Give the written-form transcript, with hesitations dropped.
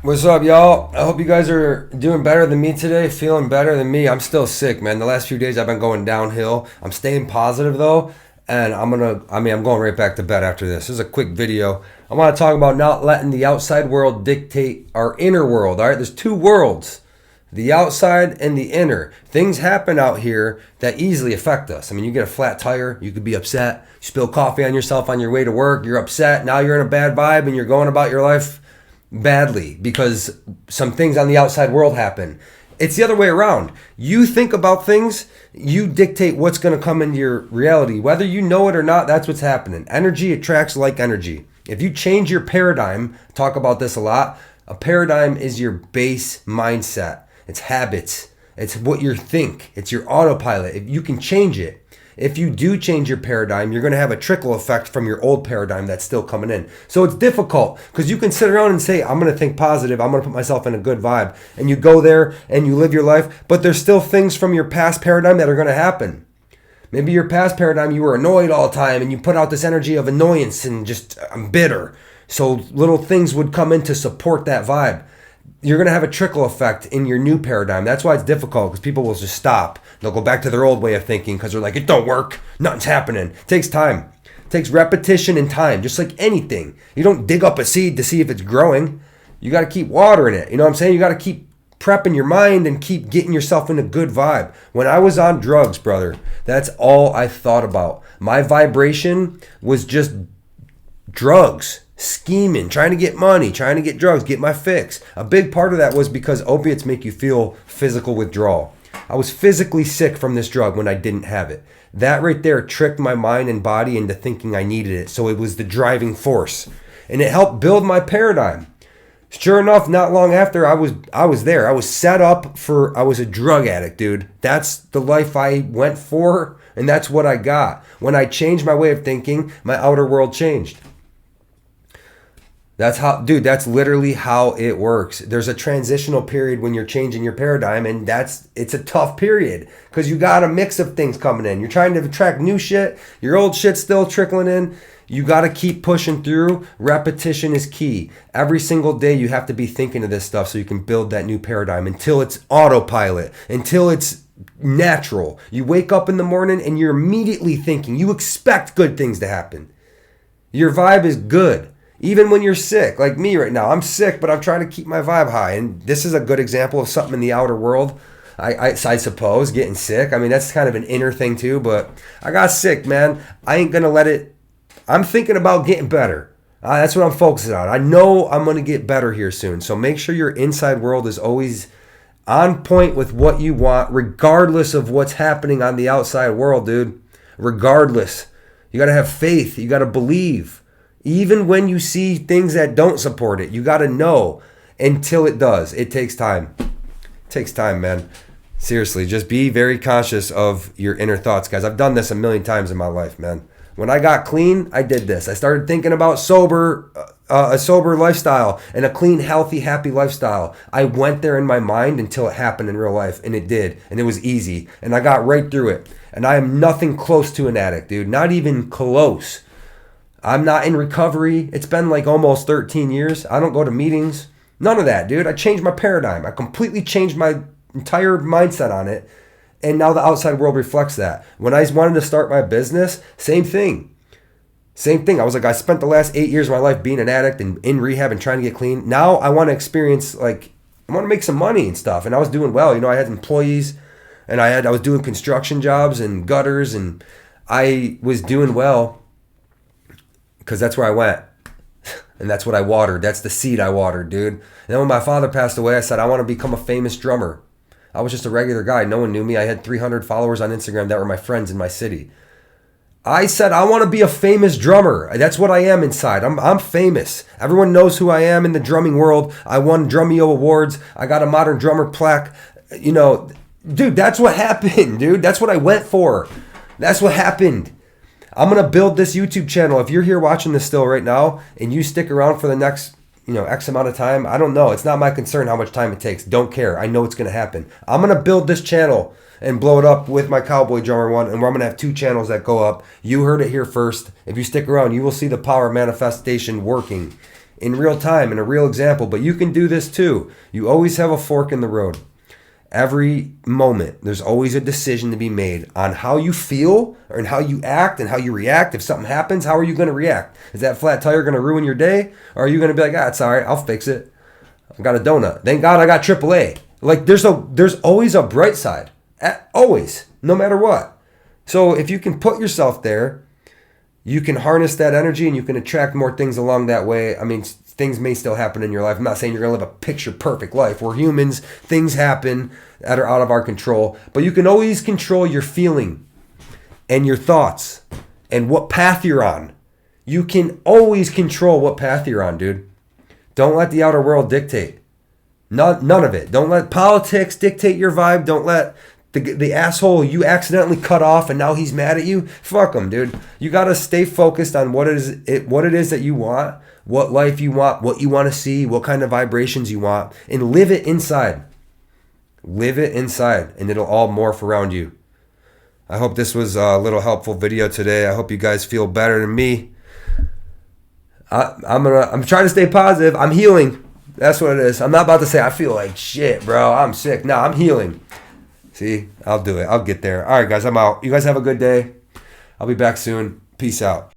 What's up, y'all? I hope you guys are doing better than me today, feeling better than me. I'm still sick, man. The last few days I've been going downhill. I'm staying positive though, and I'm going right back to bed after this. This is a quick video. I want to talk about not letting the outside world dictate our inner world. All right, there's two worlds, the outside and the inner. Things happen out here that easily affect us. I mean, you get a flat tire, you could be upset. You spill coffee on yourself on your way to work, you're upset. Now you're in a bad vibe and you're going about your life badly because some things on the outside world happen. It's the other way around. You think about things, you dictate what's going to come into your reality. Whether you know it or not, that's what's happening. Energy attracts like energy. If you change your paradigm, talk about this a lot, a paradigm is your base mindset. It's habits. It's what you think. It's your autopilot. If you can change it. If you do change your paradigm, you're going to have a trickle effect from your old paradigm that's still coming in. So it's difficult because you can sit around and say, I'm going to think positive. I'm going to put myself in a good vibe. And you go there and you live your life. But there's still things from your past paradigm that are going to happen. Maybe your past paradigm, you were annoyed all the time and you put out this energy of annoyance and just, I'm bitter. So little things would come in to support that vibe. You're going to have a trickle effect in your new paradigm. That's why it's difficult, because people will just stop. They'll go back to their old way of thinking because they're like, it don't work. Nothing's happening. It takes time. It takes repetition and time, just like anything. You don't dig up a seed to see if it's growing. You got to keep watering it. You know what I'm saying? You got to keep prepping your mind and keep getting yourself in a good vibe. When I was on drugs, brother, that's all I thought about. My vibration was just drugs. Scheming, trying to get money, trying to get drugs, get my fix. A big part of that was because opiates make you feel physical withdrawal. I was physically sick from this drug when I didn't have it. That right there tricked my mind and body into thinking I needed it. So it was the driving force. And it helped build my paradigm. Sure enough, not long after I was there. I was set up for, I was a drug addict, dude. That's the life I went for, and that's what I got. When I changed my way of thinking, my outer world changed. That's literally how it works. There's a transitional period when you're changing your paradigm, and it's a tough period because you got a mix of things coming in. You're trying to attract new shit. Your old shit's still trickling in. You got to keep pushing through. Repetition is key. Every single day you have to be thinking of this stuff so you can build that new paradigm until it's autopilot, until it's natural. You wake up in the morning and you're immediately thinking. You expect good things to happen. Your vibe is good. Even when you're sick, like me right now, I'm sick, but I'm trying to keep my vibe high. And this is a good example of something in the outer world. I suppose, getting sick. I mean, that's kind of an inner thing too, but I got sick, man. I ain't going to let it. I'm thinking about getting better. That's what I'm focusing on. I know I'm going to get better here soon. So make sure your inside world is always on point with what you want, regardless of what's happening on the outside world, dude. Regardless. You got to have faith. You got to believe. Even when you see things that don't support it, you got to know until it does. It takes time. It takes time, man. Seriously, just be very conscious of your inner thoughts, guys. I've done this a million times in my life, man. When I got clean, I did this. I started thinking about a sober lifestyle and a clean, healthy, happy lifestyle. I went there in my mind until it happened in real life, and it did, and it was easy, and I got right through it. And I am nothing close to an addict, dude. Not even close. I'm not in recovery. It's been like almost 13 years. I don't go to meetings. None of that, dude. I changed my paradigm. I completely changed my entire mindset on it. And now the outside world reflects that. When I wanted to start my business, same thing. Same thing. I was like, I spent the last 8 years of my life being an addict and in rehab and trying to get clean. Now I want to experience, like, I want to make some money and stuff. And I was doing well. You know, I had employees and I was doing construction jobs and gutters, and I was doing well. Because that's where I went. And that's what I watered. That's the seed I watered, dude. And then when my father passed away, I said, I want to become a famous drummer. I was just a regular guy. No one knew me. I had 300 followers on Instagram that were my friends in my city. I said, I want to be a famous drummer. That's what I am inside. I'm famous. Everyone knows who I am in the drumming world. I won Drumeo Awards. I got a modern drummer plaque. You know, dude, that's what happened, dude. That's what I went for. That's what happened. I'm going to build this YouTube channel. If you're here watching this still right now and you stick around for the next, X amount of time, I don't know. It's not my concern how much time it takes. Don't care. I know it's going to happen. I'm going to build this channel and blow it up with my Cowboy Drummer one, and I'm going to have 2 channels that go up. You heard it here first. If you stick around, you will see the power of manifestation working in real time, in a real example, but you can do this too. You always have a fork in the road. Every moment, there's always a decision to be made on how you feel and how you act and how you react. If something happens, how are you going to react? Is that flat tire going to ruin your day? Or are you going to be like, it's all right, I'll fix it. I got a donut. Thank God I got AAA. Like there's always a bright side. Always, no matter what. So if you can put yourself there, you can harness that energy and you can attract more things along that way. I mean, things may still happen in your life. I'm not saying you're going to live a picture perfect life. We're humans. Things happen that are out of our control. But you can always control your feeling and your thoughts and what path you're on. You can always control what path you're on, dude. Don't let the outer world dictate. None of it. Don't let politics dictate your vibe. Don't let the asshole you accidentally cut off and now he's mad at you. Fuck him, dude. You got to stay focused on what it is that you want, what life you want, what you want to see, what kind of vibrations you want, and live it inside. Live it inside, and it'll all morph around you. I hope this was a little helpful video today. I hope you guys feel better than me. I'm trying to stay positive. I'm healing. That's what it is. I'm not about to say I feel like shit, bro. I'm sick. No, I'm healing. See, I'll do it. I'll get there. All right, guys, I'm out. You guys have a good day. I'll be back soon. Peace out.